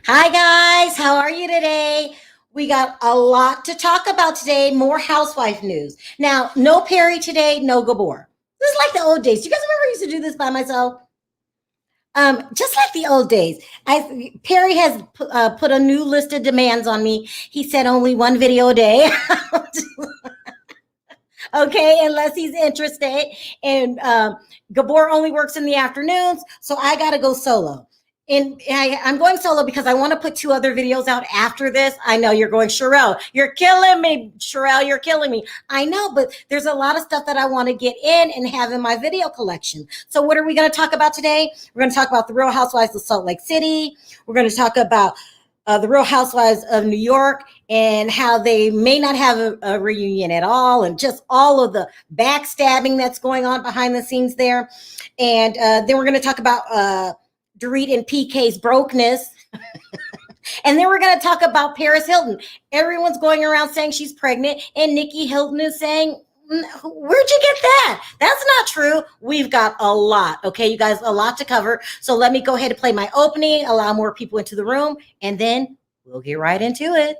Hi, guys. How are you today? We got a lot to talk about today. More housewife news. Now, no Perry today, no Gabor. This is like the old days. Do you guys remember I used to do this by myself? Just like the old days. Perry has put a new list of demands on me. He said only one video a day. Okay, unless he's interested. And Gabor only works in the afternoons, so I got to go solo. And I'm going solo because I want to put two other videos out after this. I know you're going, Sharrell, you're killing me. Sharrell, you're killing me. I know, but there's a lot of stuff that I want to get in and have in my video collection. So what are we going to talk about today? We're going to talk about the Real Housewives of Salt Lake City. We're going to talk about the Real Housewives of New York and how they may not have a reunion at all, and just all of the backstabbing that's going on behind the scenes there. And then we're going to talk about Dorit and PK's brokenness. And then we're going to talk about Paris Hilton. Everyone's going around saying she's pregnant, and Nicky Hilton is saying, where'd you get that? That's not true. We've got a lot. Okay, you guys, a lot to cover. So let me go ahead and play my opening, allow more people into the room, and then we'll get right into it.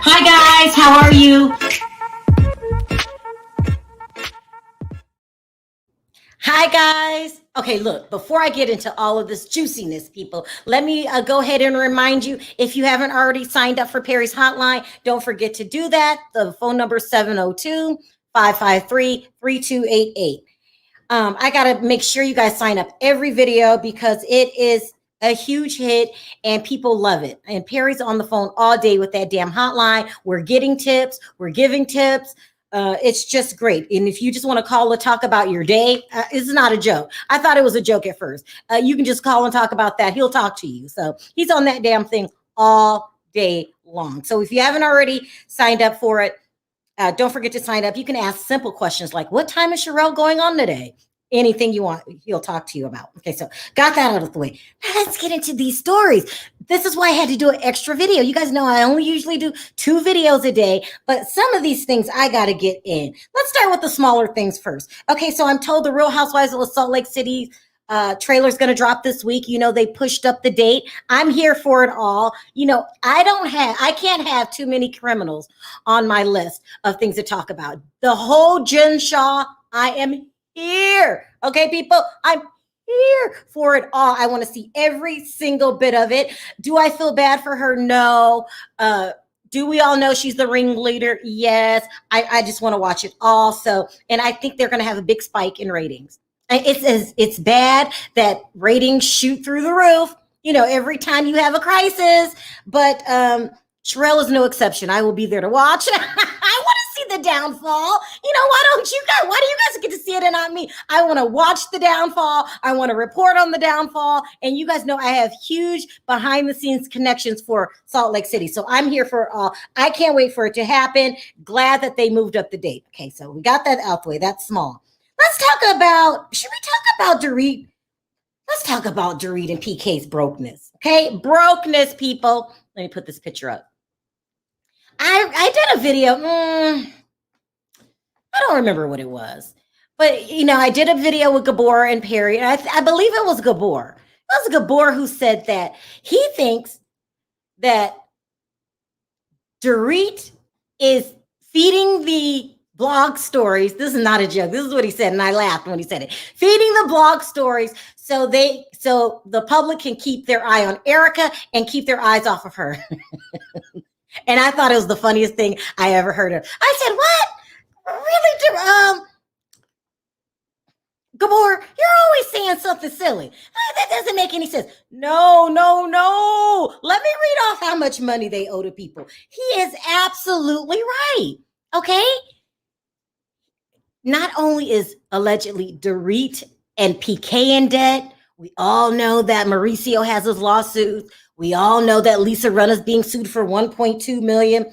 Hi guys, how are you? Hi guys. Okay, look, before I get into all of this juiciness, people, let me go ahead and remind you, if you haven't already signed up for Perry's hotline, don't forget to do that. The phone number is 702-553-3288. I got to make sure you guys sign up every video because it is a huge hit and people love it. And Perry's on the phone all day with that damn hotline. We're getting tips. We're giving tips. It's just great. And if you just want to call and talk about your day, it's not a joke. I thought it was a joke at first. You can just call and talk about that. He'll talk to you. So he's on that damn thing all day long. So if you haven't already signed up for it, don't forget to sign up. You can ask simple questions like, what time is Sharrell going on today? Anything you want, he'll talk to you about. Okay, so got that out of the way. Now let's get into these stories. This is why I had to do an extra video. You guys know I only usually do 2 videos a day, but some of these things I got to get in. Let's start with the smaller things first. Okay, so I'm told the Real Housewives of Salt Lake City trailer is going to drop this week. You know, they pushed up the date. I'm here for it all. You know, I can't have too many criminals on my list of things to talk about. The whole Jen Shah, I am here. Okay, people, I'm here for it all. I want to see every single bit of it. Do I feel bad for her? No. Do we all know she's the ringleader? Yes. I just want to watch it all. So, and I think they're going to have a big spike in ratings. It's bad that ratings shoot through the roof, you know, every time you have a crisis, but Sharrell is no exception. I will be there to watch. I want to see the downfall. You know, why do you guys get to see it and not me? I want to watch the downfall. I want to report on the downfall. And you guys know I have huge behind the scenes connections for Salt Lake City. So I'm here for it all. I can't wait for it to happen. Glad that they moved up the date. Okay, so we got that out the way. That's small. Let's talk about, should we talk about Dorit? Let's talk about Dorit and PK's brokenness. Okay, brokenness, people. Let me put this picture up. I did a video. I don't remember what it was, but you know, I did a video with Gabor and Perry. And I believe it was Gabor. It was Gabor who said that he thinks that Dorit is feeding the blog stories. This is not a joke. This is what he said, and I laughed when he said it. Feeding the blog stories so the public can keep their eye on Erica and keep their eyes off of her. And I thought it was the funniest thing I ever heard of. I said, what? Really? Gabor, you're always saying something silly. That doesn't make any sense. No. Let me read off how much money they owe to people. He is absolutely right. Okay? Not only is allegedly Dorit and PK in debt, we all know that Mauricio has his lawsuit We all know that Lisa Rinna's being sued for 1.2 million.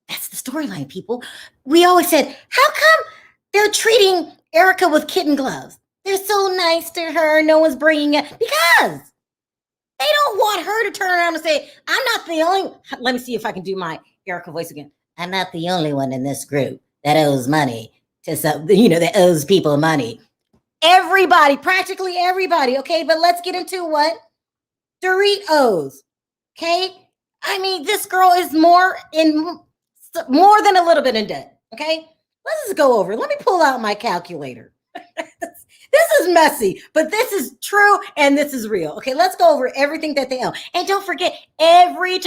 That's the storyline, people. We always said, how come they're treating Erica with kitten gloves? They're so nice to her. No one's bringing it because they don't want her to turn around and say, I'm not the only. Let me see if I can do my Erica voice again. I'm not the only one in this group that owes money to some, that owes people money. Everybody, practically everybody. Okay, but let's get into what Dorit owes. Okay, I mean, this girl is more than a little bit in debt. Okay, let's just go over. Let me pull out my calculator. This is messy, but this is true and this is real. Okay, let's go over everything that they owe. And don't forget, every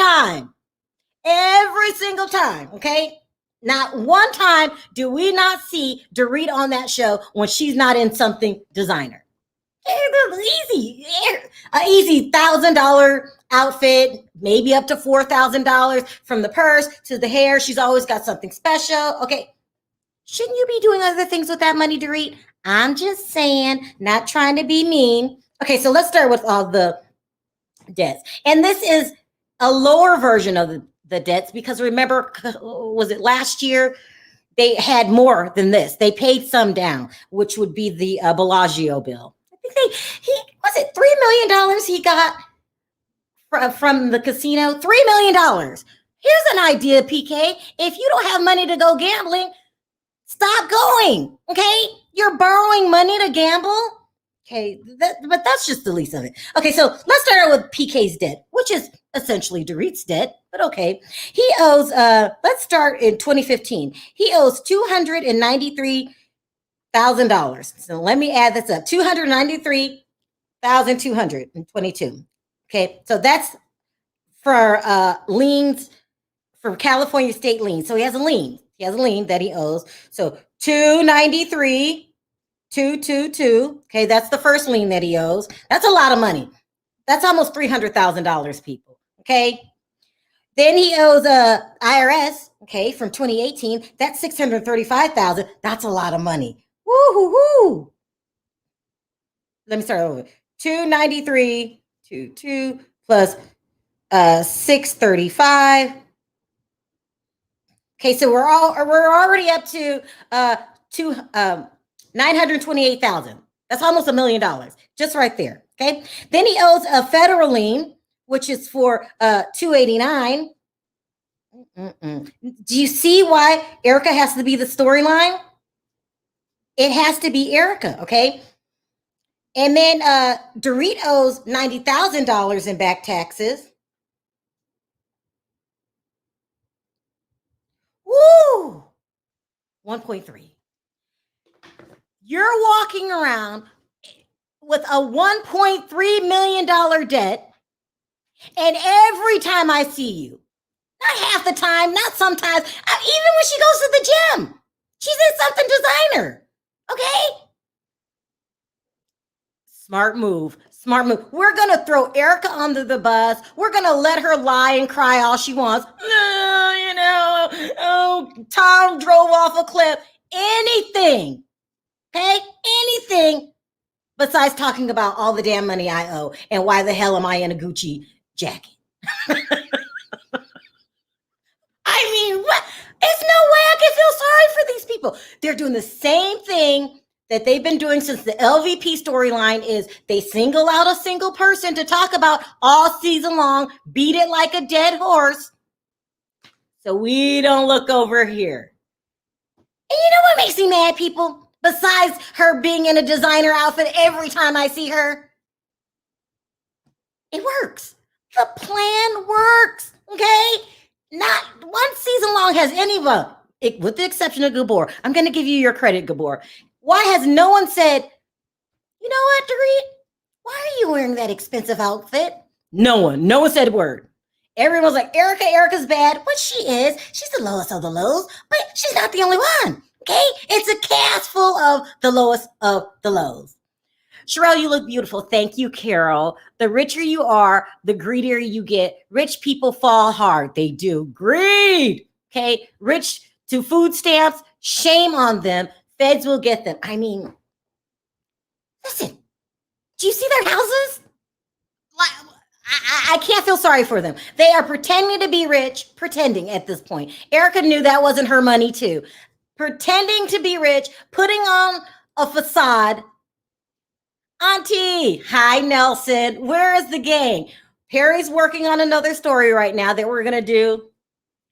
single time, okay? Not one time do we not see Dorit on that show when she's not in something designer. Easy. An easy $1,000 outfit, maybe up to $4,000 from the purse to the hair. She's always got something special. Okay. Shouldn't you be doing other things with that money, Dorit? I'm just saying, not trying to be mean. Okay, so let's start with all the debts. And this is a lower version of the debts because remember, was it last year? They had more than this. They paid some down, which would be the Bellagio bill. I think was it $3 million he got from the casino? $3 million. Here's an idea, PK. If you don't have money to go gambling, stop going, okay? You're borrowing money to gamble, okay? But that's just the least of it. Okay, so let's start out with PK's debt, which is essentially Dorit's debt, but okay. He owes, let's start in 2015. He owes $293,000. So let me add this up, $293,222. Okay, so that's for liens, for California state liens. So he has a lien. He has a lien that he owes. So 293,222. Okay, that's the first lien that he owes. That's a lot of money. That's almost $300,000, people. Okay. Then he owes a IRS. Okay, from 2018. That's $635,000. That's a lot of money. Woo-hoo-hoo. Let me start over. 293,222 plus 635. Okay, so we're already up to $928,000. That's almost $1 million, just right there. Okay, then he owes a federal lien, which is for 289. Do you see why Erica has to be the storyline? It has to be Erica, okay? And then Dorit owes $90,000 in back taxes. Woo! 1.3. You're walking around with a $1.3 million debt, and every time I see you, not half the time, not sometimes, even when she goes to the gym, she's in something designer. Okay? Smart move. Smart move. We're going to throw Erica under the bus. We're going to let her lie and cry all she wants. Tom drove off a cliff. Anything. Okay? Anything besides talking about all the damn money I owe and why the hell am I in a Gucci jacket? I mean, what? There's no way I can feel sorry for these people. They're doing the same thing that they've been doing since the LVP storyline is they single out a single person to talk about all season long, beat it like a dead horse. So we don't look over here. And you know what makes me mad, people? Besides her being in a designer outfit every time I see her, it works. The plan works, okay? Not one season long has anyone, with the exception of Gabor. I'm going to give you your credit, Gabor. Why has no one said, you know what, Dorit? Why are you wearing that expensive outfit? No one said a word. Everyone's like, Erica's bad. But she is. She's the lowest of the lows, but she's not the only one. Okay? It's a cast full of the lowest of the lows. Sharrell, you look beautiful. Thank you, Carol. The richer you are, the greedier you get. Rich people fall hard. They do. Greed. Okay? Rich to food stamps, shame on them. Feds will get them. I mean, listen, do you see their houses? Like, I can't feel sorry for them. They are pretending to be rich, pretending at this point. Erica knew that wasn't her money too. Pretending to be rich, putting on a facade. Auntie, hi Nelson. Where is the gang? Perry's working on another story right now that we're gonna do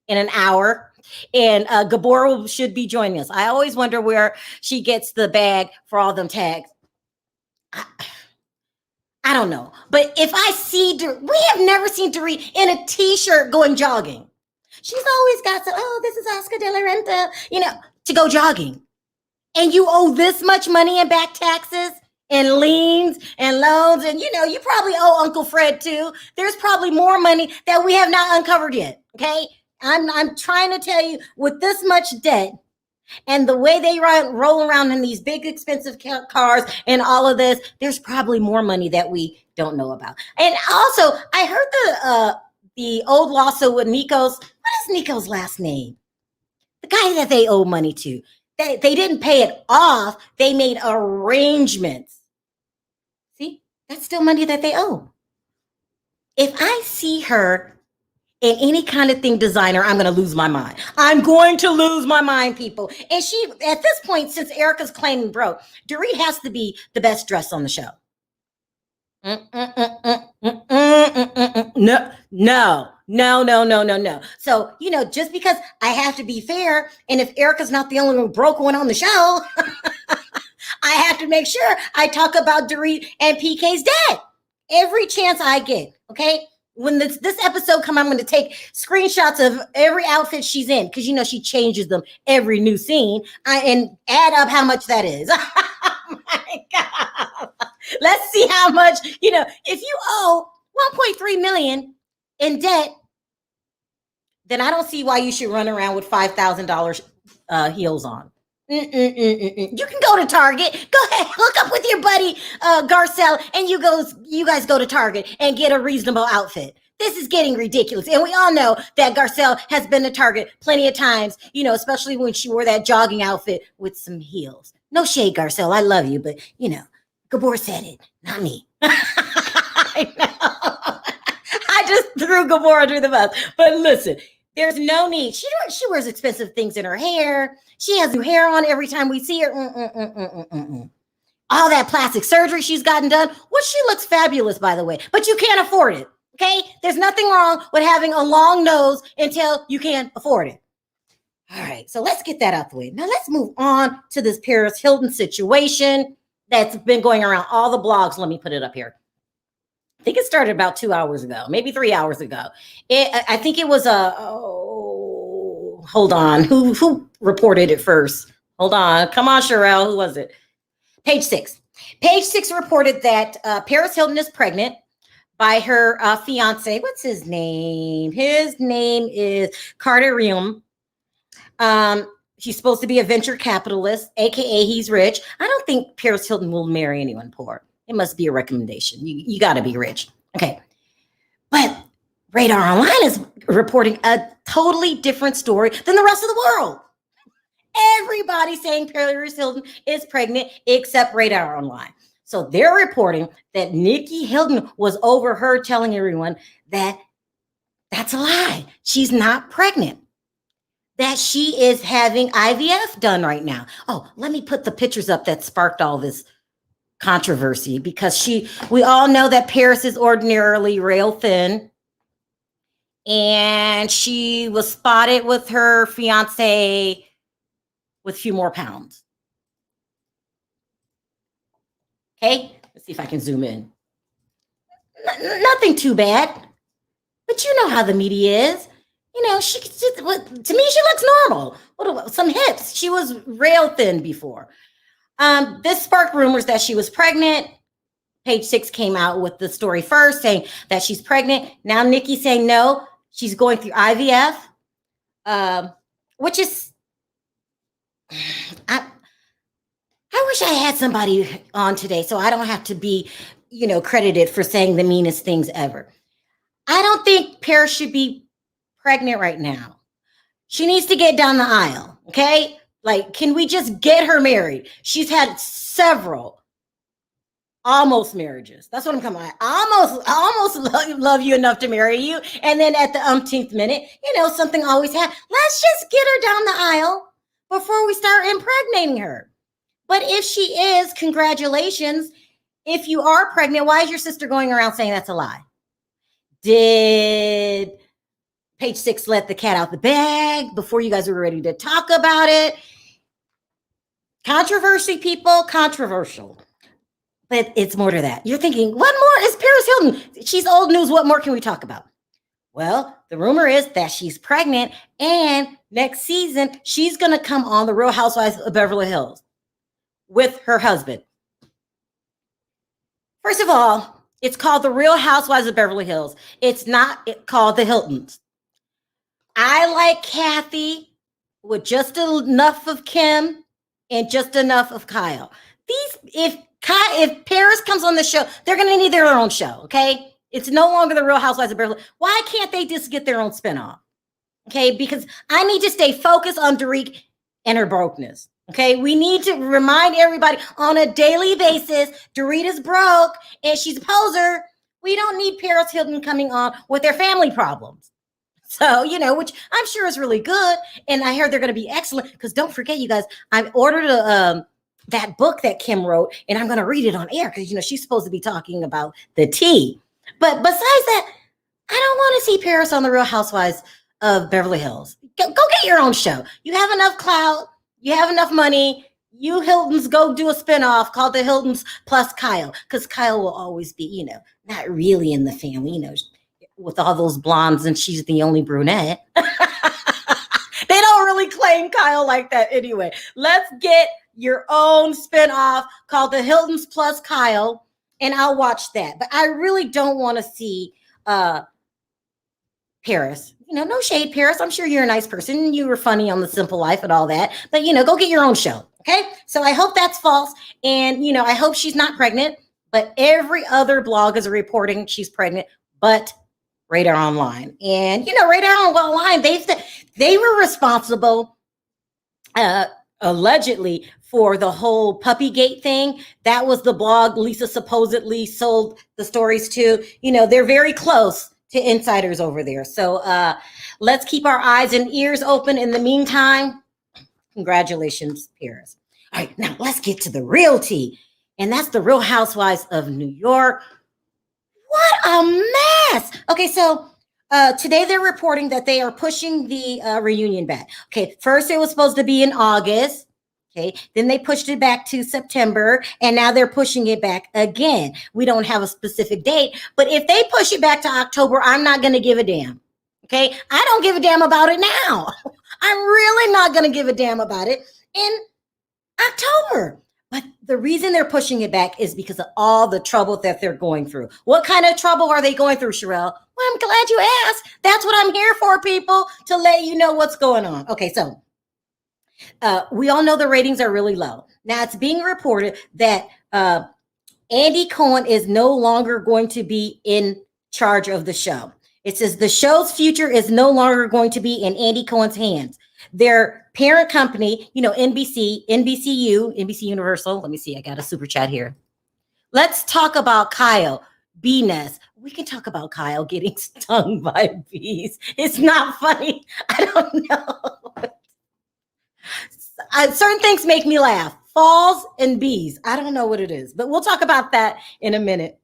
in an hour. And Gabor should be joining us. I always wonder where she gets the bag for all them tags. I don't know. But if I see, we have never seen Dorit in a t-shirt going jogging. She's always got some, oh, this is Oscar de la Renta, to go jogging. And you owe this much money in back taxes and liens and loans. And, you probably owe Uncle Fred too. There's probably more money that we have not uncovered yet. Okay. I'm trying to tell you, with this much debt and the way they roll around in these big expensive cars and all of this, there's probably more money that we don't know about. And also, I heard the old lawsuit with Nico's. What is Nico's last name? The guy that they owe money to. They didn't pay it off. They made arrangements. See, that's still money that they owe. If I see her in any kind of thing designer, I'm going to lose my mind. I'm going to lose my mind, people. And she, at this point, since Erica's claiming broke, Dorit has to be the best dressed on the show. No. So, just because I have to be fair, and if Erica's not the only one broke one on the show, I have to make sure I talk about Dorit and PK's dad every chance I get, okay? When this episode comes, I'm going to take screenshots of every outfit she's in because, she changes them every new scene and add up how much that is. Oh, my God. Let's see how much, if you owe $1.3 million in debt, then I don't see why you should run around with $5,000 heels on. You can go to Target. Go ahead, hook up with your buddy Garcelle, and you guys go to Target and get a reasonable outfit. This is getting ridiculous, and we all know that Garcelle has been to Target plenty of times. Especially when she wore that jogging outfit with some heels. No shade, Garcelle, I love you, but Gabor said it, not me. I know. I just threw Gabor under the bus, but listen. There's no need. She wears expensive things in her hair. She has new hair on every time we see her. All that plastic surgery she's gotten done. Well, she looks fabulous, by the way, but you can't afford it, okay? There's nothing wrong with having a long nose until you can't afford it. All right, so let's get that out the way. Now let's move on to this Paris Hilton situation that's been going around all the blogs. Let me put it up here. I think it started about 2 hours ago, maybe 3 hours ago. I think it was hold on. Who reported it first? Hold on. Come on, Sharrell. Who was it? Page 6. Page 6 reported that Paris Hilton is pregnant by her fiance. What's his name? His name is Carter Riem. He's supposed to be a venture capitalist, aka he's rich. I don't think Paris Hilton will marry anyone poor. It must be a recommendation. You got to be rich. Okay. But Radar Online is reporting a totally different story than the rest of the world. Everybody's saying Paris Hilton is pregnant except Radar Online. So they're reporting that Nicky Hilton was overheard telling everyone that that's a lie. She's not pregnant. That she is having IVF done right now. Oh, let me put the pictures up that sparked all this controversy because we all know that Paris is ordinarily rail thin, and she was spotted with her fiance with a few more pounds. Okay, let's see if I can zoom in. Nothing too bad, but you know how the media is. She to me she looks normal. Some hips. She was rail thin before. This sparked rumors that she was pregnant. Page 6 came out with the story first saying that she's pregnant. Now Nikki's saying no, she's going through IVF, which is, I wish I had somebody on today so I don't have to be, credited for saying the meanest things ever. I don't think Paris should be pregnant right now. She needs to get down the aisle, okay? Like, can we just get her married? She's had several almost marriages. That's what I'm coming at. Almost love you enough to marry you. And then at the umpteenth minute, something always happens. Let's just get her down the aisle before we start impregnating her. But if she is, congratulations. If you are pregnant, why is your sister going around saying that's a lie? Did Page 6 let the cat out the bag before you guys were ready to talk about it? Controversy, people, controversial. But it's more to that. You're thinking, what more is Paris Hilton? She's old news. What more can we talk about? Well, the rumor is that she's pregnant, and next season, she's going to come on The Real Housewives of Beverly Hills with her husband. First of all, it's called The Real Housewives of Beverly Hills. It's not called The Hiltons. I like Kathy with just enough of Kim and just enough of Kyle. If Paris comes on the show, they're going to need their own show, okay? It's no longer The Real Housewives of Beverly Hills. Why can't they just get their own spinoff? Okay, because I need to stay focused on Dorit and her brokenness. Okay, we need to remind everybody on a daily basis, Dorit is broke and she's a poser. We don't need Paris Hilton coming on with their family problems. So, which I'm sure is really good. And I heard they're going to be excellent because don't forget, you guys, I ordered that book that Kim wrote and I'm going to read it on air because, she's supposed to be talking about the tea. But besides that, I don't want to see Paris on The Real Housewives of Beverly Hills. Go get your own show. You have enough clout. You have enough money. You Hiltons go do a spinoff called The Hiltons plus Kyle, because Kyle will always be, not really in the family, with all those blondes and she's the only brunette. They don't really claim Kyle like that anyway. Let's get your own spinoff called The Hiltons plus Kyle, and I'll watch that. But I really don't want to see Paris. No shade, Paris. I'm sure you're a nice person. You were funny on The Simple Life and all that. But, go get your own show. Okay? So I hope that's false. And, I hope she's not pregnant. But every other blog is reporting she's pregnant. But Radar Online. And, Radar Online, they were responsible, allegedly, for the whole Puppygate thing. That was the blog Lisa supposedly sold the stories to. They're very close to insiders over there. So let's keep our eyes and ears open. In the meantime, congratulations, Paris. All right, now let's get to the real tea. And that's The Real Housewives of New York. What a mess. Okay, so today they're reporting that they are pushing the reunion back. Okay, first it was supposed to be in August. Okay, then they pushed it back to September, and now they're pushing it back again. We don't have a specific date, but if they push it back to October, I'm not going to give a damn. Okay, I don't give a damn about it now. I'm really not going to give a damn about it in October. But the reason they're pushing it back is because of all the trouble that they're going through. What kind of trouble are they going through, Sharrell? Well, I'm glad you asked. That's what I'm here for, people, to let you know what's going on. Okay, so we all know the ratings are really low. Now, it's being reported that Andy Cohen is no longer going to be in charge of the show. It says the show's future is no longer going to be in Andy Cohen's hands. Their parent company, NBC, NBC Universal. Let me see. I got a super chat here. Let's talk about Kyle B-Ness. We can talk about Kyle getting stung by bees. It's not funny. I don't know. Certain things make me laugh. Falls and bees. I don't know what it is, but we'll talk about that in a minute.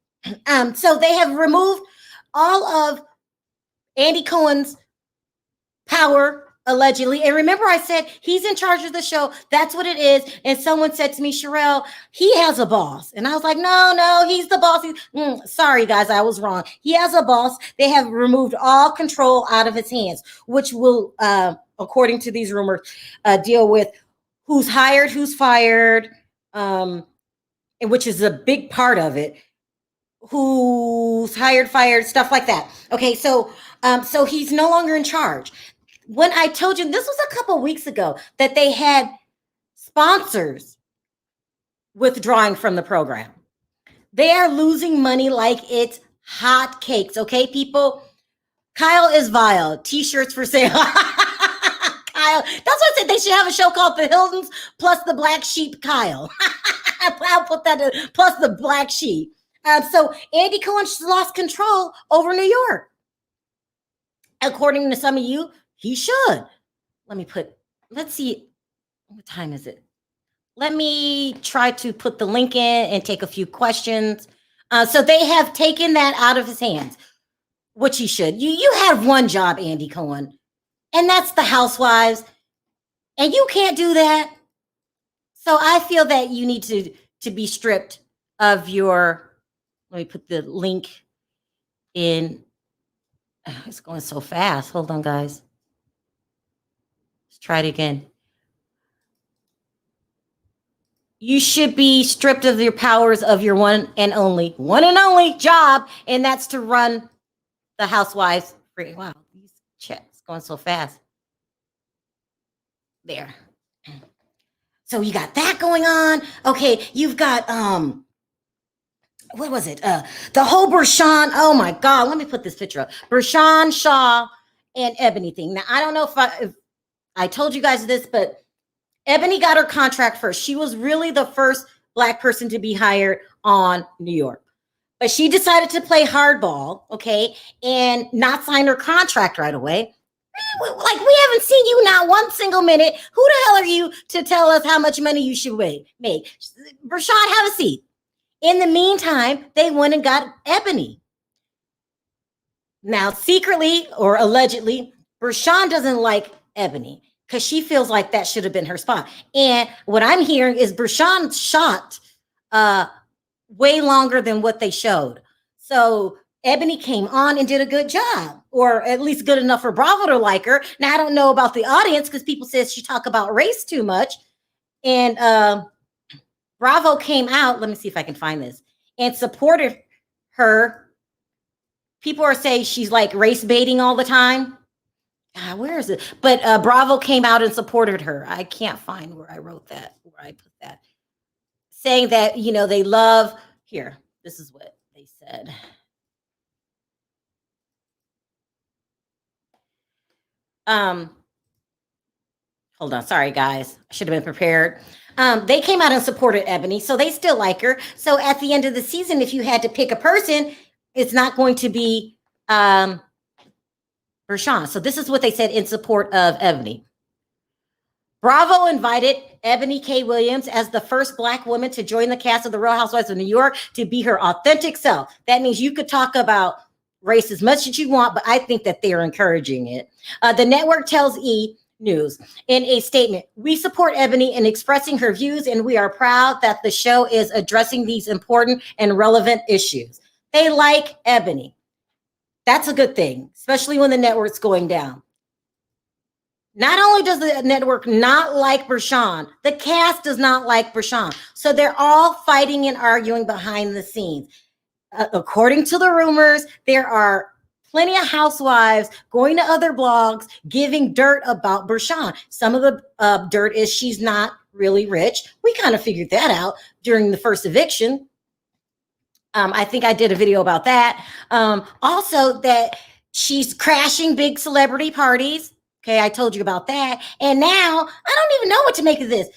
So they have removed all of Andy Cohen's power, allegedly. And remember, I said he's in charge of the show. That's what it is. And someone said to me, Sharrell, he has a boss. And I was like, no, he's the boss. Sorry, guys, I was wrong. He has a boss. They have removed all control out of his hands, which will, according to these rumors, deal with who's hired, who's fired, and which is a big part of it. Who's hired, fired, stuff like that. Okay, so he's no longer in charge. When I told you, this was a couple weeks ago, that they had sponsors withdrawing from the program. They are losing money like it's hot cakes, okay, people? Kyle is vile. T-shirts for sale. Kyle. That's what I said. They should have a show called The Hiltons plus the Black Sheep Kyle. I'll put that in, plus the black sheep. So Andy Cohen lost control over New York. According to some of you, he should. Let's see, what time is it? Let me try to put the link in and take a few questions. So they have taken that out of his hands, which he should. You have one job, Andy Cohen, and that's the housewives, and you can't do that. So I feel that you need to be stripped of your, let me put the link in. It's going so fast. Hold on, guys. Let's try it again. You should be stripped of your powers of your one and only job, and that's to run the housewives. Wow, these chats going so fast. There. So you got that going on. Okay, you've got what was it? The whole Bershan. Oh my God, let me put this picture up. Bershan, Shaw, and Ebony thing. Now I don't know if I told you guys this, but Ebony got her contract first. She was really the first Black person to be hired on New York. But she decided to play hardball, okay, and not sign her contract right away. Like, we haven't seen you not one single minute. Who the hell are you to tell us how much money you should make? Bershan, have a seat. In the meantime, they went and got Ebony. Now, secretly or allegedly, Bershan doesn't like Ebony because she feels like that should have been her spot. And what I'm hearing is Bershan shot way longer than what they showed. So Ebony came on and did a good job, or at least good enough for Bravo to like her. Now, I don't know about the audience because people say she talk about race too much. And Bravo came out, let me see if I can find this, and supported her. People are saying she's like race baiting all the time. Where is it? But Bravo came out and supported her. I can't find where I wrote that, where I put that. Saying that, you know, they love, here, this is what they said. Hold on, sorry guys, I should have been prepared. They came out and supported Ebony, so they still like her. So at the end of the season, if you had to pick a person, it's not going to be Bershan. So this is what they said in support of Ebony. Bravo invited Ebony K. Williams as the first Black woman to join the cast of The Real Housewives of New York to be her authentic self. That means you could talk about race as much as you want, but I think that they are encouraging it. The network tells E! News in a statement, we support Ebony in expressing her views, and we are proud that the show is addressing these important and relevant issues. They like Ebony. That's a good thing, especially when the network's going down. Not only does the network not like Bershan, the cast does not like Bershan. So they're all fighting and arguing behind the scenes. According to the rumors, there are plenty of housewives going to other blogs giving dirt about Bershan. Some of the dirt is she's not really rich. We kind of figured that out during the first eviction. I think I did a video about that. Also that she's crashing big celebrity parties. Okay, I told you about that. And now I don't even know what to make of this.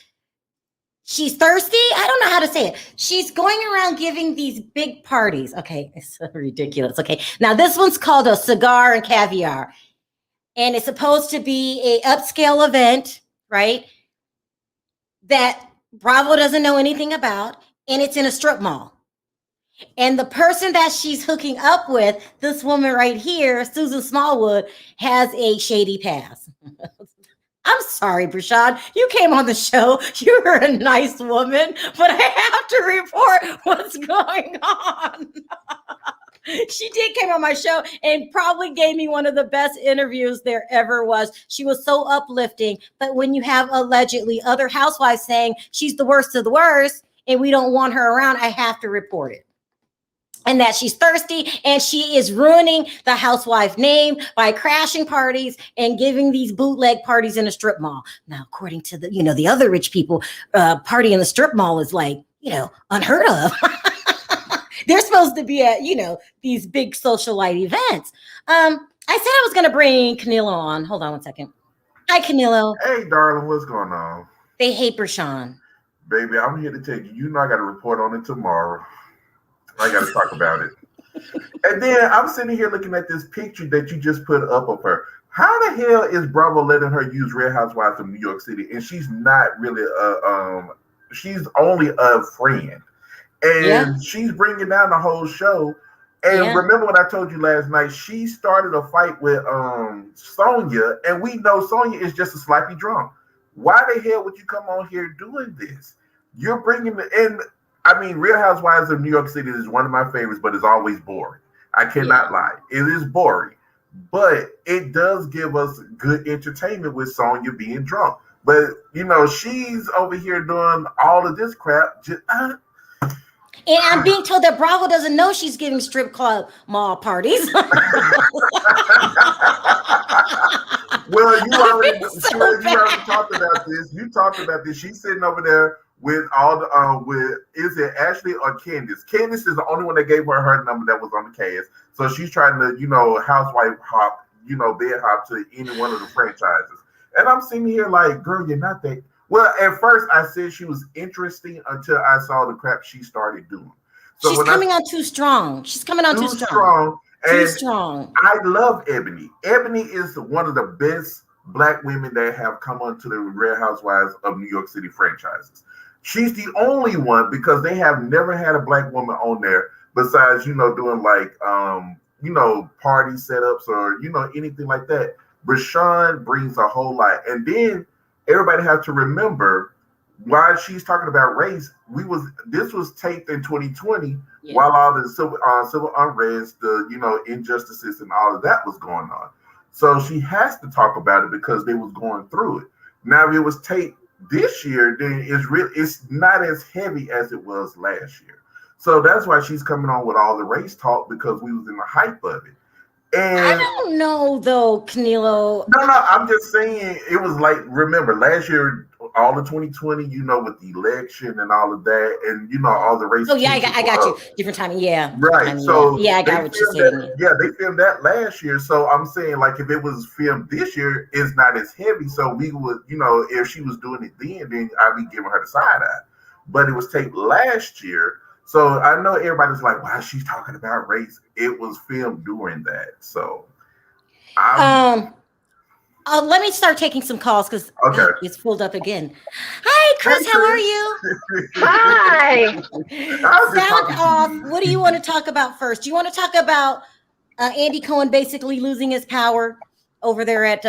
She's thirsty. I don't know how to say it. She's going around giving these big parties. Okay, it's so ridiculous. Okay, now this one's called a cigar and caviar. And it's supposed to be a upscale event, right? That Bravo doesn't know anything about. And it's in a strip mall. And the person that she's hooking up with, this woman right here, Susan Smallwood, has a shady past. I'm sorry, Bershan. You came on the show. You were a nice woman, but I have to report what's going on. She did come on my show and probably gave me one of the best interviews there ever was. She was so uplifting. But when you have allegedly other housewives saying she's the worst of the worst and we don't want her around, I have to report it. And that she's thirsty and she is ruining the housewife name by crashing parties and giving these bootleg parties in a strip mall. Now, according to the, the other rich people, party in the strip mall is like, unheard of. They're supposed to be at, these big socialite events. I said I was going to bring Canelo on. Hold on one second. Hi, Canelo. Hey, darling, what's going on? They hate Bershan. Baby, I'm here to tell you, you know I got to report on it tomorrow. I got to talk about it. And then I'm sitting here looking at this picture that you just put up of her. How the hell is Bravo letting her use Real Housewives of New York City? And she's not really she's only a friend. And she's bringing down the whole show. And remember what I told you last night? She started a fight with Sonya, and we know Sonya is just a sloppy drunk. Why the hell would you come on here doing this? You're bringing in. I mean, Real Housewives of New York City is one of my favorites, but it's always boring. I cannot lie. It is boring, but it does give us good entertainment with Sonya being drunk. But you know, she's over here doing all of this crap. And I'm being told that Bravo doesn't know she's giving strip club mall parties. Well, you already talked about this. You talked about this. She's sitting over there with all the with is it Ashley or Candace? Candace is the only one that gave her number that was on the cast. So she's trying to, you know, housewife hop, you know, bed hop to any one of the franchises. And I'm sitting here like, girl, you're not that. Well, at first I said she was interesting until I saw the crap she started doing. So she's coming on too strong. She's coming on too strong. Too strong. I love Eboni. Eboni is one of the best Black women that have come onto the Real Housewives of New York City franchises. She's the only one because they have never had a Black woman on there besides, you know, doing like, you know, party setups or, you know, anything like that. Bershan brings a whole lot. And then everybody has to remember while she's talking about race, this was taped in 2020 while all the civil unrest, the, you know, injustices and all of that was going on. So she has to talk about it because they was going through it. Now, if it was taped this year, then it's not as heavy as it was last year. So that's why she's coming on with all the race talk because we was in the hype of it. And I don't know though, Canelo. No, I'm just saying it was like, remember last year, all of 2020, you know, with the election and all of that, and you know, all the race. Oh yeah, I got you. Different timing, yeah. Right. Timing, so yeah, I got what you're saying. They filmed that last year. So I'm saying, like, if it was filmed this year, it's not as heavy. So we would, you know, if she was doing it then I'd be giving her the side eye. But it was taped last year. So I know everybody's like, why is she talking about race? It was filmed during that. So let me start taking some calls because it's pulled up again. Hi, Chris. How are you? Hi. Sound off. What do you want to talk about first? Do you want to talk about Andy Cohen basically losing his power over there at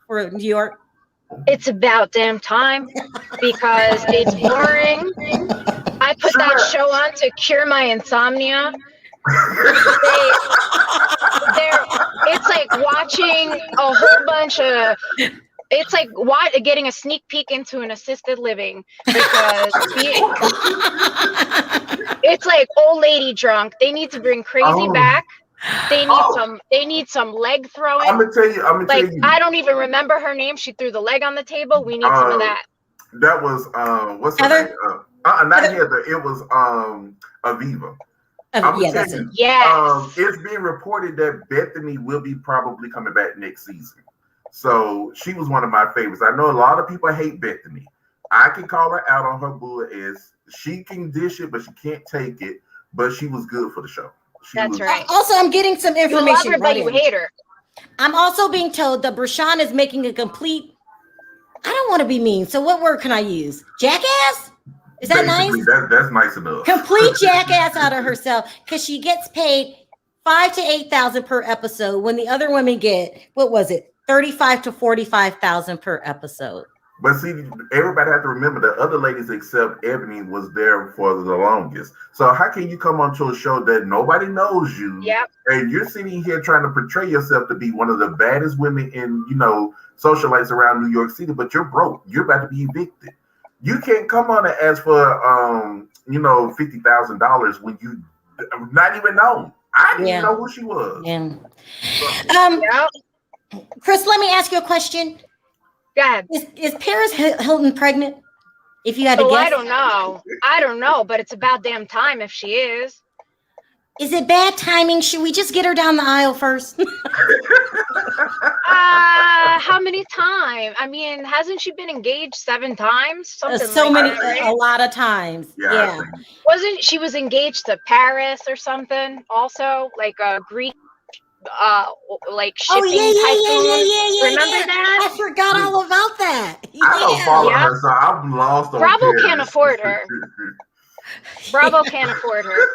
for New York? It's about damn time because it's boring. I put that show on to cure my insomnia. It's like watching a whole bunch of. It's like getting a sneak peek into an assisted living because it's like old lady drunk. They need to bring crazy back. They need some leg throwing. I'm gonna tell you. I don't even remember her name. She threw the leg on the table. We need some of that. That was what's her name? Not Heather. It was Aviva. That's it. It's being reported that Bethany will be probably coming back next season. So she was one of my favorites. I know a lot of people hate Bethany. I can call her out on her bull as she can dish it, but she can't take it. But she was good for the show. That's right. Also, I'm getting some information. You love her, but you hate her. I'm also being told that Bershan is making a complete. I don't want to be mean. So what word can I use? Jackass? Is that nice? That's nice enough. Complete jackass out of herself because she gets paid $5,000 to $8,000 per episode when the other women get, what was it, $35,000 to $45,000 per episode. But see, everybody has to remember the other ladies except Eboni was there for the longest. So how can you come onto a show that nobody knows you? Yep. And you're sitting here trying to portray yourself to be one of the baddest women in, you know, socialites around New York City, but you're broke. You're about to be evicted. You can't come on and ask for, you know, $50,000 when you not even know. I didn't even know who she was. Yeah. Chris, let me ask you a question. Go ahead. Is Paris Hilton pregnant? If you had to guess. I don't know, but it's about damn time if she is. Is it bad timing? Should we just get her down the aisle first? How many many times? I mean, hasn't she been engaged 7 times? Something So like many, that, right? a lot of times. Yeah, Yeah. I think. Wasn't she was engaged to Paris or something? Also, like a Greek, like Oh shipping tycoon. yeah. Remember that? I forgot all about that. I don't follow Yeah. her, so I'm lost on Bravo Paris. can't afford her. Bravo can't afford her.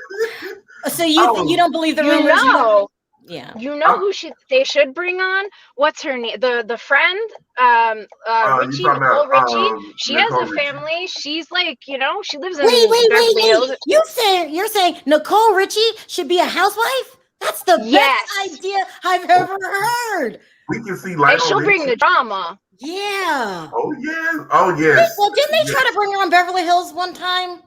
So you don't believe the rumors? Yeah. You know who they should bring on? What's her name? The friend, Richie, you talking Nicole about Richie. She Nicole has a Richie. family. She's like, you know, she lives in Wait. Beverly Hills. You're saying Nicole Richie should be a housewife? That's the best idea I've ever heard. We can see And she'll bring the drama. Yeah. Oh yes. Well, didn't they try to bring her on Beverly Hills one time?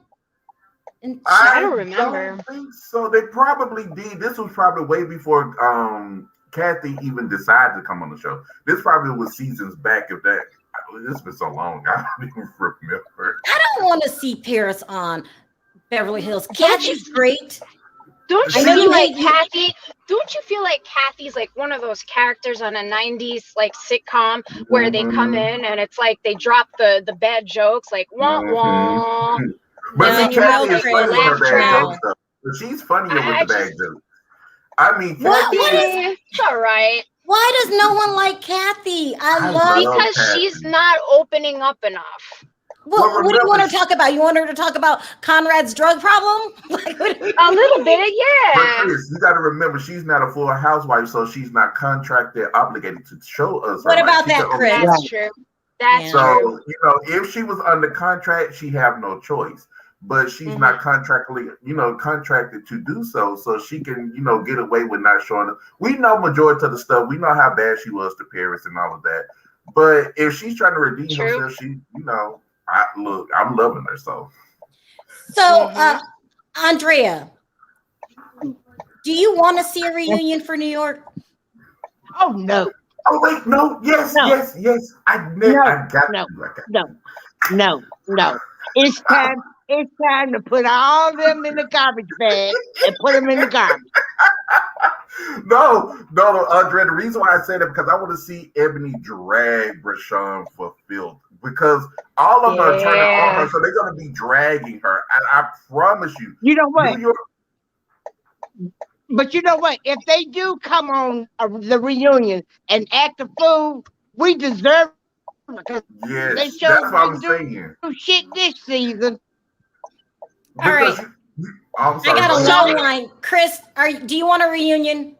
And I don't remember. Don't think so they probably did. This was probably way before Kathy even decided to come on the show. This probably was seasons back. If that, it's been so long, I don't even remember. I don't want to see Paris on Beverly Hills. Kathy's great. Don't you feel like Kathy? Don't you feel like Kathy's like one of those characters on a '90s like sitcom where they come in and it's like they drop the bad jokes, like wah wah. But see, Kathy is like, funny with her bad now. jokes stuff. But she's funnier with the bad jokes. I mean, Kathy it's all right. Why does no one like Kathy? I love because Kathy. she's not opening up enough. Well, what do you want her to talk about? You want her to talk about Conrad's drug problem? A little bit, yeah. But Chris, you got to remember, she's not a full housewife, so she's not contracted, obligated to show us. What about that, Chris? That's true. That's so, true. you know, if she was under contract, she have no choice. But she's not contracted to do so. So she can, get away with not showing up. We know majority of the stuff. We know how bad she was to Paris and all of that. But if she's trying to redeem herself, I'm loving her. So Andrea, do you want to see a reunion for New York? Oh no. Oh wait, no, yes. No. It's time to put all them in the garbage bag and put them in the garbage. No, Andrea. The reason why I say that because I want to see Ebony drag Bershan for filth because all of them are turning on her, so they're gonna be dragging her. And I promise you. You know what? But you know what? If they do come on the reunion and act a fool, we deserve it because they showed that's what I'm saying. Shit this season. All right. I got a long line. Chris, do you want a reunion?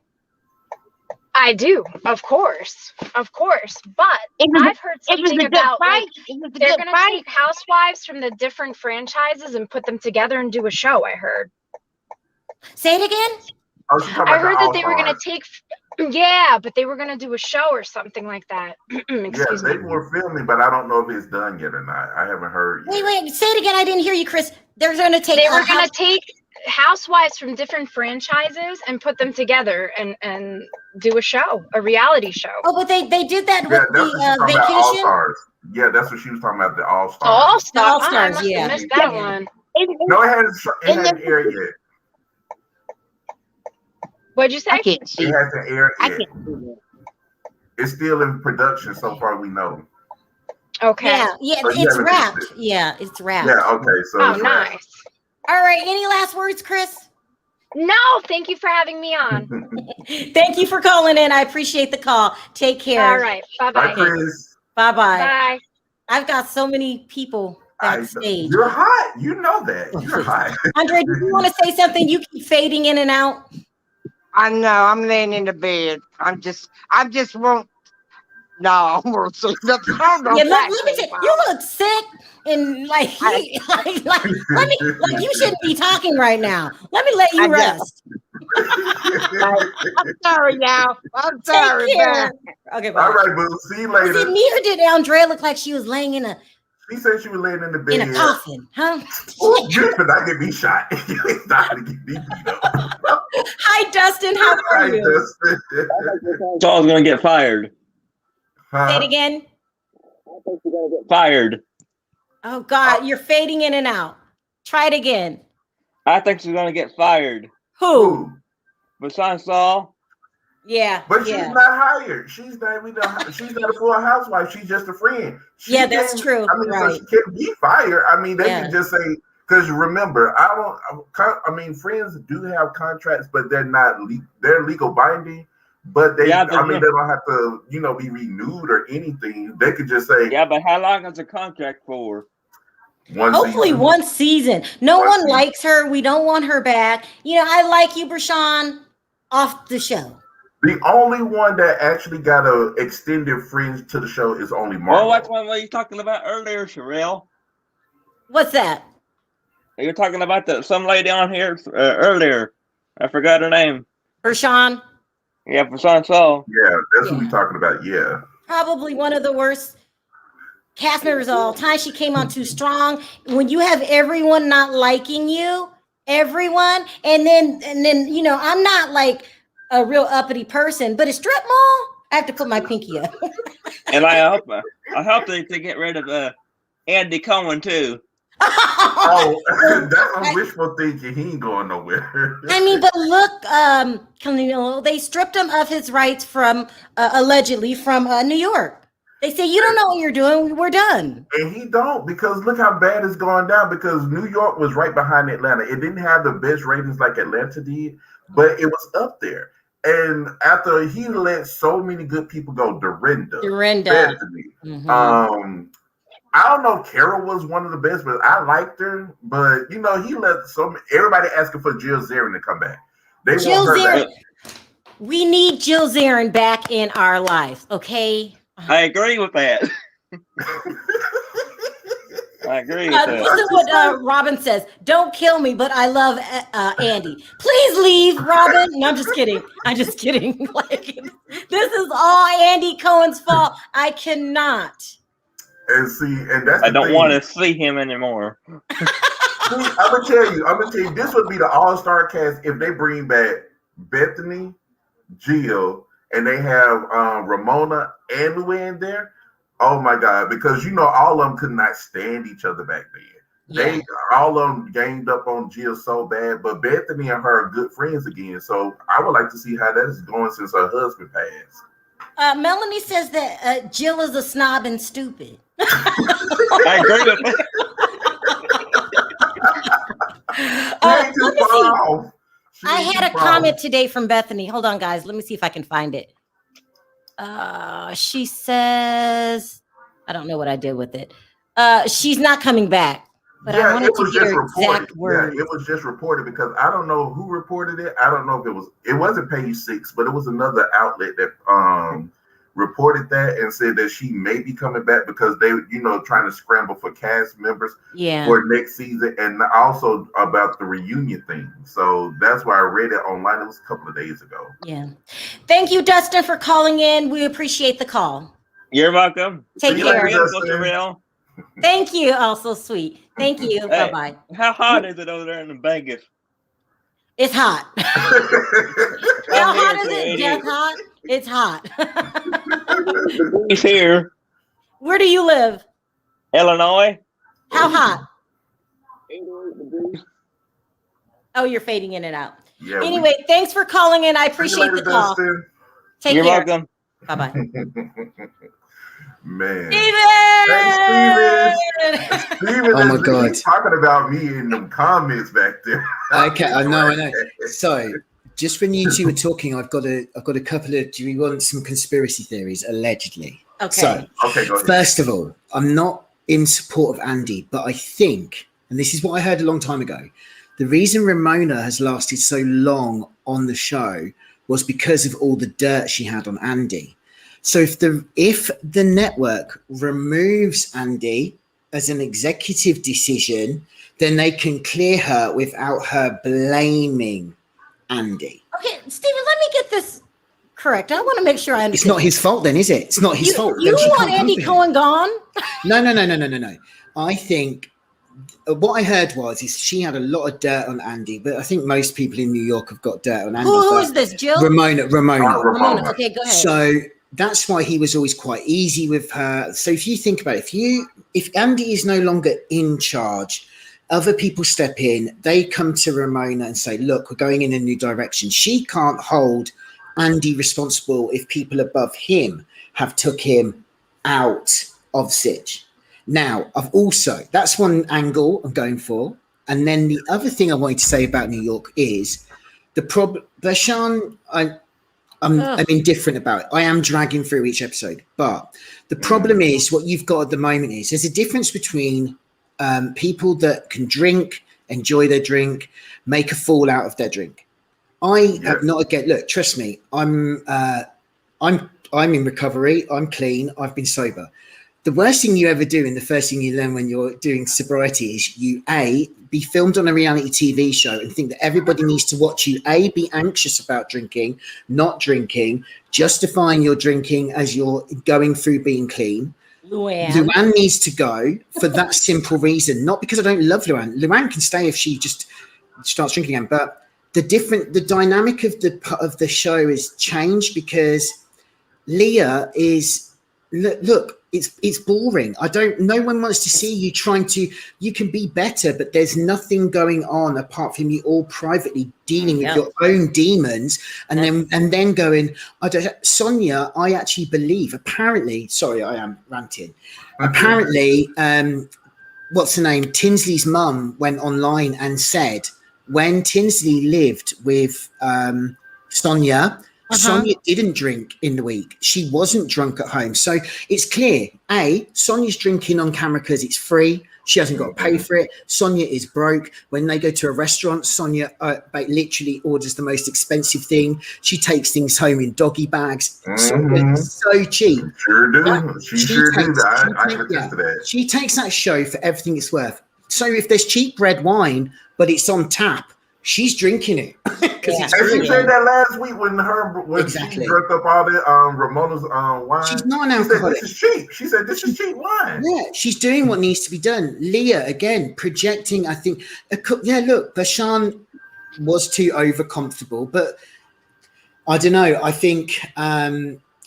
I do, of course. But I've heard something about they're going to take housewives from the different franchises and put them together and do a show. I heard. Say it again. I heard that they were going to take. Yeah, but they were going to do a show or something like that. Excuse me. They were filming, but I don't know if it's done yet or not. I haven't heard yet. Wait, say it again. I didn't hear you, Chris. They were going to take housewives from different franchises and put them together and do a show, a reality show. Oh, but they did that with the Vacation. Yeah, that's what she was talking about, the All-Stars. All-Stars, yeah. I missed that one. No, it hasn't aired yet. What'd you say? I can't see. It hasn't aired yet. I can't see it. It's still in production so far we know. Okay. Yeah, it's wrapped. Yeah, it's wrapped. Yeah, okay. So nice. All right, any last words, Chris? No, thank you for having me on. Thank you for calling in. I appreciate the call. Take care. All right. Bye-bye. Bye, Chris. Bye-bye. Bye. I've got so many people backstage. You're hot. You know that. You're hot. Andre, do you want to say something? You keep fading in and out. I know. I'm laying in the bed. I just won't. No, I won't say nothing. Let me say, you look sick and like you shouldn't be talking right now. Let me let you rest. I'm sorry, y'all. I'm sorry. Okay, bye. All right, boo. See you later. See, neither did Andrea look like she was laying in a. She said she was laying in the bed. In a coffin, huh? You could not get me shot. You ain't not to get me beat up. Hi, Dustin. How are you? Dustin. So I was going to get fired. Say it again. I think you're going to get fired. Oh, God. You're fading in and out. Try it again. I think she's going to get fired. Who? Bershan Saul. Yeah. But she's not hired. She's not even she's not a full housewife. She's just a friend. Yeah, that's true. I mean, Right. so she can't be fired. I mean, they can just say, because remember, I mean, friends do have contracts, but they're not they're legal binding. But they, I mean, they don't have to, you know, be renewed or anything. They could just say, yeah, but how long is the contract for? Hopefully 1 season. No one likes her. We don't want her back. You know, I like you, Bershan, off the show. The only one that actually got a extended fringe to the show is only Marlo. Oh, that's what you were talking about earlier, Sharrell. What's that? You were talking about some lady on here earlier. I forgot her name. Bershan? Yeah, Bershan Saul. Yeah, that's who we're talking about. Yeah. Probably one of the worst cast members of all time. She came on too strong. When you have everyone not liking you, everyone, and then you know, I'm not like a real uppity person, but a strip mall, I have to put my pinky up. And I hope they get rid of Andy Cohen too. Oh, that's wishful thinking. He ain't going nowhere. I mean, but look, they stripped him of his rights from allegedly from New York. They say, you don't know what you're doing. We're done. And he don't, because look how bad it's gone down, because New York was right behind Atlanta. It didn't have the best ratings like Atlanta did, but it was up there. And after he let so many good people go, Dorinda. Mm-hmm. I don't know if Carol was one of the best, but I liked her. But, you know, he let everybody asking for Jill Zarin to come back. They Jill want her Zarin. Back. We need Jill Zarin back in our lives, okay? I agree with that. I agree with that. Listen to what Robin says. Don't kill me, but I love Andy. Please leave, Robin. No, I'm just kidding. I'm just kidding. Like, this is all Andy Cohen's fault. I cannot. And see, and that's I don't want to see him anymore. See, I'm gonna tell you, this would be the all-star cast if they bring back Bethany, Jill, and they have Ramona and Luann there. Oh my God, because you know all of them could not stand each other back then. They all of them ganged up on Jill so bad, but Bethany and her are good friends again. So I would like to see how that is going since her husband passed. Melanie says that Jill is a snob and stupid. I agree with that. Let me see. I had a comment today from Bethany. Hold on, guys. Let me see if I can find it. She says, I don't know what I did with it. She's not coming back. But I wanted to hear exact words. Yeah, it was just reported because I don't know who reported it. I don't know if it wasn't Page 6, but it was another outlet that reported that and said that she may be coming back because they, you know, trying to scramble for cast members for next season, and also about the reunion thing. So that's why I read it online. It was a couple of days ago. Yeah. Thank you, Dustin, for calling in. We appreciate the call. You're welcome. Take care. Thank you. Oh, so sweet. Thank you. Hey, bye-bye. How hot is it over there in Vegas? It's hot. How hot is it? Just hot? It's hot. He's here. Where do you live? Illinois. How hot? 88 degrees. Oh, you're fading in and out. Yeah, anyway, thanks for calling in. I appreciate the call. Take care. You're welcome. Bye-bye. Man. Steven! Oh my God. Talking about me in the comments back there. Okay, I know. So, just when you two were talking, I've got a couple of. Do you want some conspiracy theories? Allegedly. Okay. So, go ahead. First of all, I'm not in support of Andy, but I think, and this is what I heard a long time ago, the reason Ramona has lasted so long on the show was because of all the dirt she had on Andy. So if the network removes Andy as an executive decision, then they can clear her without her blaming Andy. Okay, Steven, let me get this correct. I want to make sure I understand. It's not his fault then, is it? It's not his fault. You want Andy Cohen gone? No. I think what I heard is she had a lot of dirt on Andy, but I think most people in New York have got dirt on Andy. Who is this, Jill? Ramona. Okay, go ahead. So that's why he was always quite easy with her. So if you think about it, if Andy is no longer in charge, other people step in, they come to Ramona and say, look, we're going in a new direction. She can't hold Andy responsible if people above him have took him out of Sitch? Now, that's one angle I'm going for. And then the other thing I wanted to say about New York is the problem. Bershan, I'm indifferent about it. I am dragging through each episode, but the problem is what you've got at the moment is there's a difference between people that can drink, enjoy their drink, make a fool out of their drink. I am not again. Look, trust me. I'm in recovery. I'm clean. I've been sober. The worst thing you ever do, and the first thing you learn when you're doing sobriety, is you be filmed on a reality TV show and think that everybody needs to watch you. Be anxious about drinking, not drinking, justifying your drinking as you're going through being clean. Luann needs to go for that simple reason, not because I don't love Luann. Luann can stay if she just starts drinking again, but the dynamic of the show is changed because Leah is look. It's boring. No one wants to see you you can be better, but there's nothing going on apart from you all privately dealing with your own demons and then going, Sonia, I actually believe, apparently, sorry, I am ranting. Apparently, what's her name? Tinsley's mum went online and said when Tinsley lived with Sonia, Sonia didn't drink in the week. She wasn't drunk at home. So it's clear, Sonia's drinking on camera because it's free. She hasn't got to pay for it. Sonia is broke. When they go to a restaurant, Sonia literally orders the most expensive thing. She takes things home in doggy bags. Sonia's so cheap. Sure do. She sure do. I attest to that. She takes that show for everything it's worth. So if there's cheap red wine, but it's on tap, she's drinking it. And she said that last week when she drank up all the Ramona's wine. She's not an alcoholic. This is cheap. She said this is cheap wine. Yeah, she's doing what needs to be done. Leah, again, projecting, I think. Look, Bershan was too over-comfortable, but I don't know. I think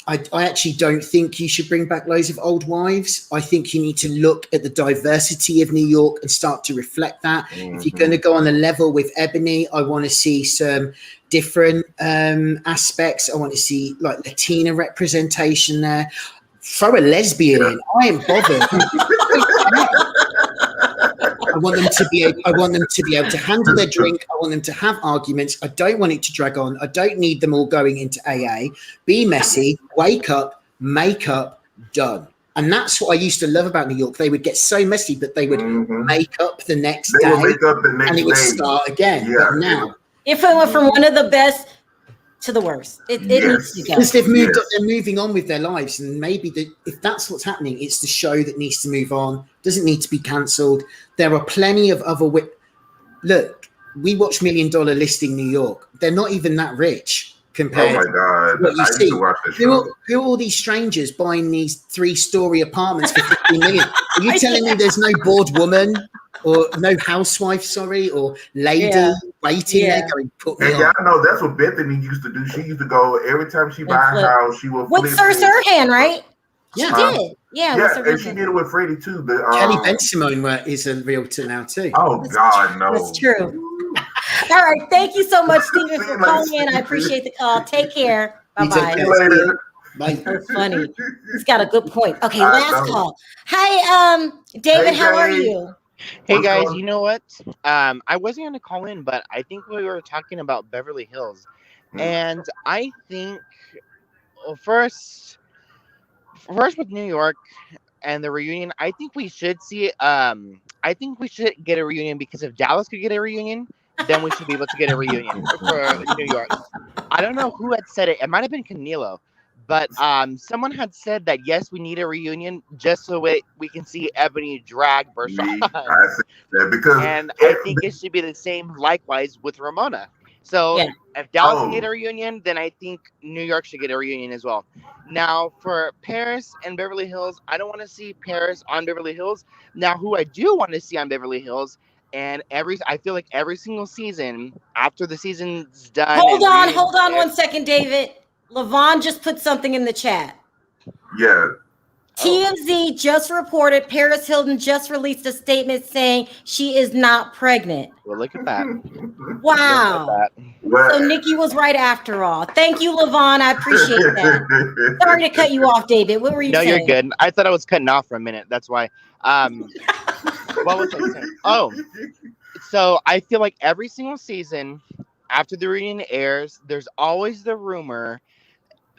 I actually don't think you should bring back loads of old wives. I think you need to look at the diversity of New York and start to reflect that. If you're going to go on a level with Ebony, I want to see some different aspects. I want to see like Latina representation there. Throw a lesbian in. I ain't bothered. I want them to be able to handle their drink. I want them to have arguments. I don't want it to drag on. I don't need them all going into AA. Be messy, wake up, make up, done. And that's what I used to love about New York. They would get so messy, but they would make up the next day. And it would start again. Yeah. But now, if it went from one of the best to the worst, it needs to go. Because they've moved up, they're moving on with their lives. And maybe if that's what's happening, it's the show that needs to move on. Doesn't need to be cancelled. There are plenty of other look, we watch $1 Million Listing New York. They're not even that rich compared to what you see. Who are all these strangers buying these 3-story apartments for $15 million? Are you telling me there's no bored woman or no housewife, or lady waiting there going, put me on? I know that's what Bethany used to do. She used to go every time she buy a house, she would flip. With Sir Sirhan, right? She did. Yeah, and she did it with Freddie too. Kelly Ben-Simone is a realtor now too. Oh, God, no. That's true. All right. Thank you so much, Stephen, for calling in. I appreciate the call. Take care. Bye-bye. See you later. Bye. That's funny. He's got a good point. Okay, last call. Hi, David. How are you? Hey guys, you know what? I wasn't going to call in, but I think we were talking about Beverly Hills. And I think, first with New York and the reunion, I think we should see I think we should get a reunion, because if Dallas could get a reunion, then we should be able to get a reunion for New York. I don't know who had said it. It might have been Canelo. But someone had said that, yes, we need a reunion just so we can see Ebony drag Bershan. I see that and I think it should be the same likewise with Ramona. So if Dallas can get a reunion, then I think New York should get a reunion as well. Now, for Paris and Beverly Hills, I don't want to see Paris on Beverly Hills. Now, who I do want to see on Beverly Hills, and I feel like every single season, after the season's done. Hold on 1 second, David. Levon just put something in the chat. Yeah. TMZ just reported Paris Hilton just released a statement saying she is not pregnant. Well, look at that. Wow. So Nikki was right after all. Thank you, LaVon. I appreciate that. Sorry to cut you off, David. What were you saying? No, you're good. I thought I was cutting off for a minute. That's why. What was I saying? Oh, so I feel like every single season after the reunion airs, there's always the rumor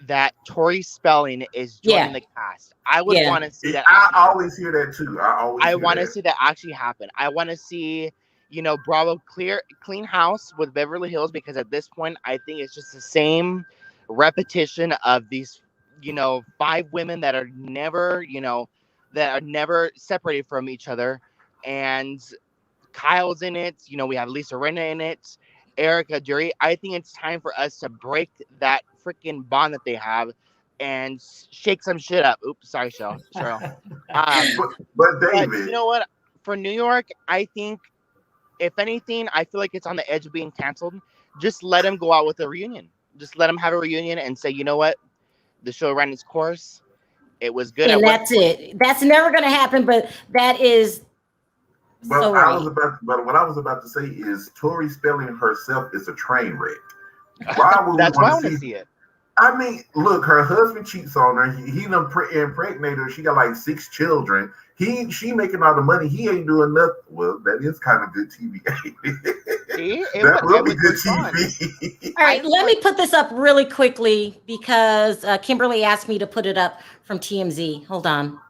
that Tori Spelling is joining the cast. I would want to see that. I always hear that too. I want to see that actually happen. I want to see, Bravo clean house with Beverly Hills, because at this point, I think it's just the same repetition of these, 5 women that are never, separated from each other. And Kyle's in it. We have Lisa Rinna in it. Erica Dury. I think it's time for us to break that freaking bond that they have and shake some shit up. Oops, sorry, Sharrell. But David, you know what? For New York, I think, if anything, I feel like it's on the edge of being canceled. Just let them go out with a reunion. Just let them have a reunion and say, you know what? The show ran its course. It was good. And that's it. That's never going to happen, but that is... But so what I was about to say is Tori Spelling herself is a train wreck. Why would That's why I want to see it. I mean, look, her husband cheats on her. He done impregnated her. She got like 6 children. She making all the money. He ain't doing nothing. Well, that is kind of good TV. That will be good TV. All right, let me put this up really quickly because Kimberly asked me to put it up from TMZ. Hold on.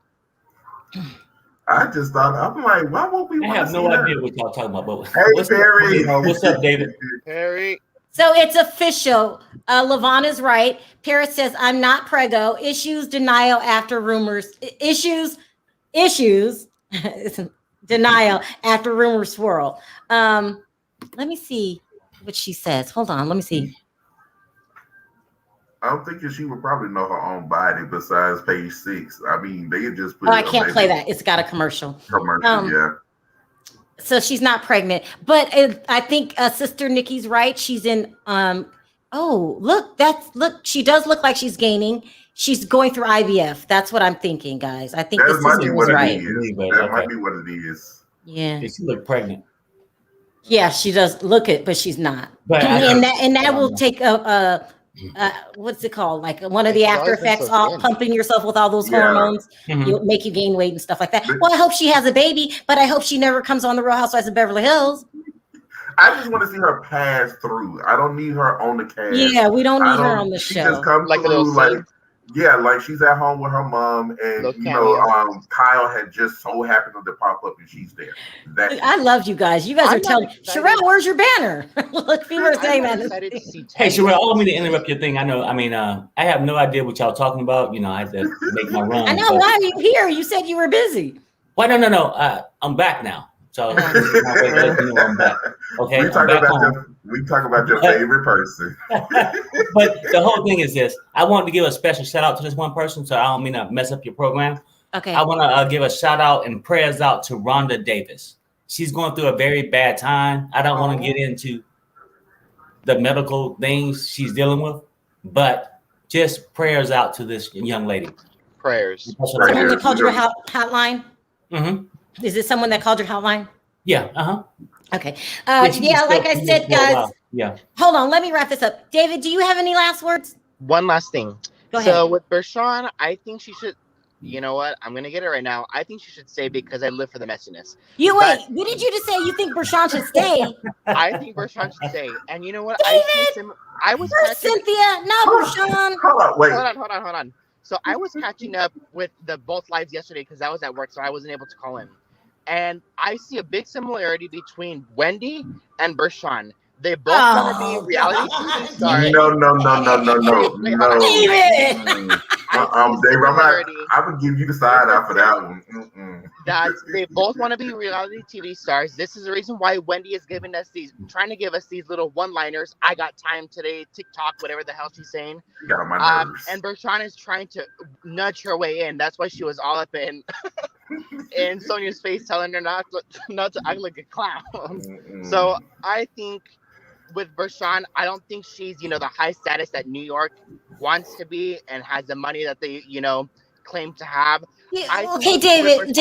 I just thought, I'm like, why won't we? I have no idea what y'all talking about. But hey, Perry. What's up, David? Perry. So it's official. LaVon is right. Paris says, I'm not preggo. Issues, denial after rumors. Issues, denial after rumors swirl. Let me see what she says. Hold on. Let me see. I'm thinking she would probably know her own body besides page 6. I mean, they just put. Oh, I can't play that. It's got a commercial. Yeah. So she's not pregnant, but I think Sister Nikki's right. She's in. Oh, look. She does look like she's gaining. She's going through IVF. That's what I'm thinking, guys. I think that the might sister be was what right. it is. That might be what it is. Yeah. She look pregnant. Yeah, she does look it, but she's not. But and that will take a what's it called? Like one of the after effects, all pumping yourself with all those hormones, you'll make you gain weight and stuff like that. Well, I hope she has a baby, but I hope she never comes on the Real Housewives of Beverly Hills. I just want to see her pass through. I don't need her on the cast. Yeah, we don't need her on the show. She just comes like through, like she's at home with her mom, and Kyle had just so happened to pop up, and she's there. I love you guys. You guys are telling Sharrell, where's your banner? Look, people are saying that. Hey, Sharrell, I don't mean to interrupt your thing. I know. I mean, I have no idea what y'all talking about. I had to make my run. I know. Why are you here? You said you were busy. Why? No. I'm back now. So I'm back. Okay. We talk about your favorite person. But the whole thing is this. I want to give a special shout out to this one person, so I don't mean to mess up your program. Okay. I want to give a shout out and prayers out to Rhonda Davis. She's going through a very bad time. I don't want to get into the medical things she's dealing with, but just prayers out to this young lady. Prayers. Someone that called your hotline? Mm-hmm. Is it someone that called your hotline? Yeah. Okay. Like I said, guys. Yeah. Hold on. Let me wrap this up. David, do you have any last words? One last thing. Go ahead. So with Bershan, I think she should. You know what? I'm gonna get it right now. I think she should stay because I live for the messiness. What did you just say? You think Bershan should stay? I think Bershan should stay. And you know what? David, I was Cynthia, not Bershan. Hold on. So I was catching up with the both lives yesterday because I was at work, so I wasn't able to call in. And I see a big similarity between Wendy and Bershan. They both want to be reality TV stars. No. David! Dave, I'm gonna give you the side eye for that one. They both want to be reality TV stars. This is the reason why Wendy is trying to give us these little one-liners. I got time today, TikTok, whatever the hell she's saying. Got my nerves. And Bershan is trying to nudge her way in. That's why she was all up in Sonia's face, telling her not to act like a clown. So I think with Bershan, I don't think she's the high status that New York wants to be and has the money that they claim to have. Okay, David.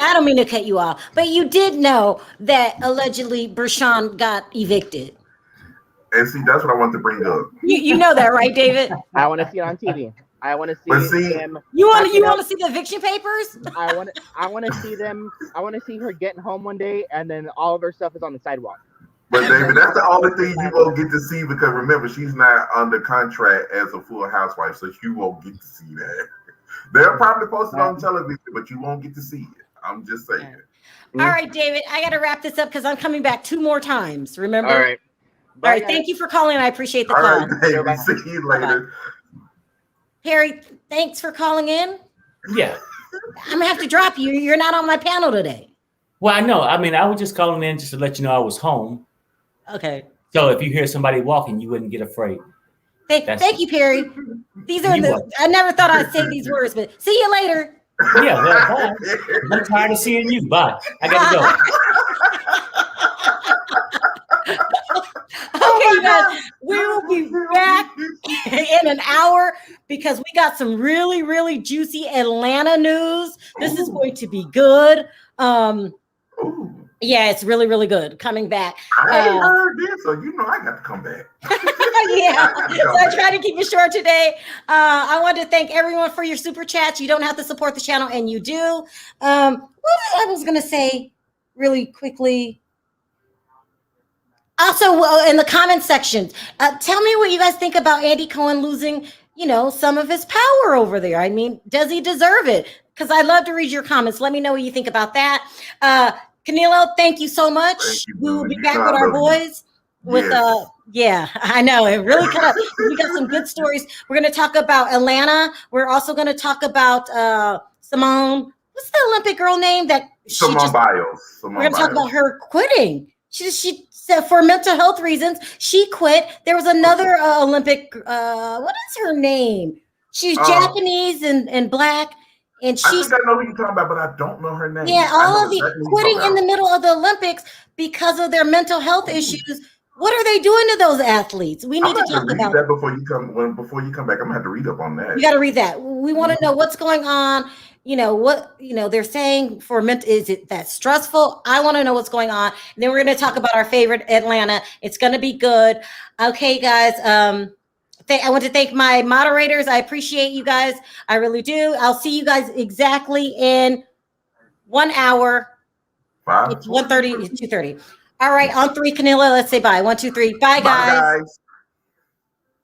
I don't mean to cut you off, but you did know that allegedly Bershan got evicted. And see, that's what I want to bring up. You know that, right, David? I want to see it on TV. I want to see him. You want to see the eviction papers? I want to see them. I want to see her getting home one day, and then all of her stuff is on the sidewalk. But David, that's the only thing you won't get to see, because remember, she's not under contract as a full housewife, so you won't get to see that. They'll probably post it on television, but you won't get to see it. I'm just saying. All right, David, I got to wrap this up because I'm coming back 2 more times. Remember? All right. Bye, all right. Guys. Thank you for calling. I appreciate the call. All right, David. See you later. Perry, thanks for calling in. Yeah. I'm going to have to drop you. You're not on my panel today. Well, I know. I mean, I was just calling in just to let you know I was home. Okay. So if you hear somebody walking, you wouldn't get afraid. Thank you, Perry. These are I never thought I'd say these words, but see you later. Yeah, well, bye. I'm tired of seeing you. Bye. I gotta go. Okay, guys, we will be back in an hour because we got some really, really juicy Atlanta news. This is going to be good. Yeah, it's really, really good. Coming back. I ain't heard this, so you know I got to come back. Yeah, so I try to keep it short today. I want to thank everyone for your super chats. You don't have to support the channel, and you do. What I was going to say really quickly. Also, in the comment section, tell me what you guys think about Andy Cohen losing, some of his power over there. I mean, does he deserve it? Because I'd love to read your comments. Let me know what you think about that. Canelo, thank you so much. We will be back with our boys. Yeah, I know. It really we got some good stories. We're going to talk about Atlanta. We're also going to talk about Simone. What's the Olympic girl name that Simone Biles. We're going to talk about her quitting. She said for mental health reasons, she quit. There was another Olympic, what is her name? She's Japanese and black. And I think I know who you're talking about, but I don't know her name. Yeah, all of the quitting in the middle of the Olympics because of their mental health issues. What are they doing to those athletes? We need to talk about that before you come back. I'm gonna have to read up on that. You got to read that. We want to know what's going on. They're saying for is it that stressful? I want to know what's going on. And then we're going to talk about our favorite Atlanta. It's going to be good. Okay, guys. I want to thank my moderators. I appreciate you guys. I really do. I'll see you guys exactly in 1 hour. It's 1:30. It's 2:30. All right. On 3, Canelo. Let's say bye. 1, 2, 3. Bye, guys.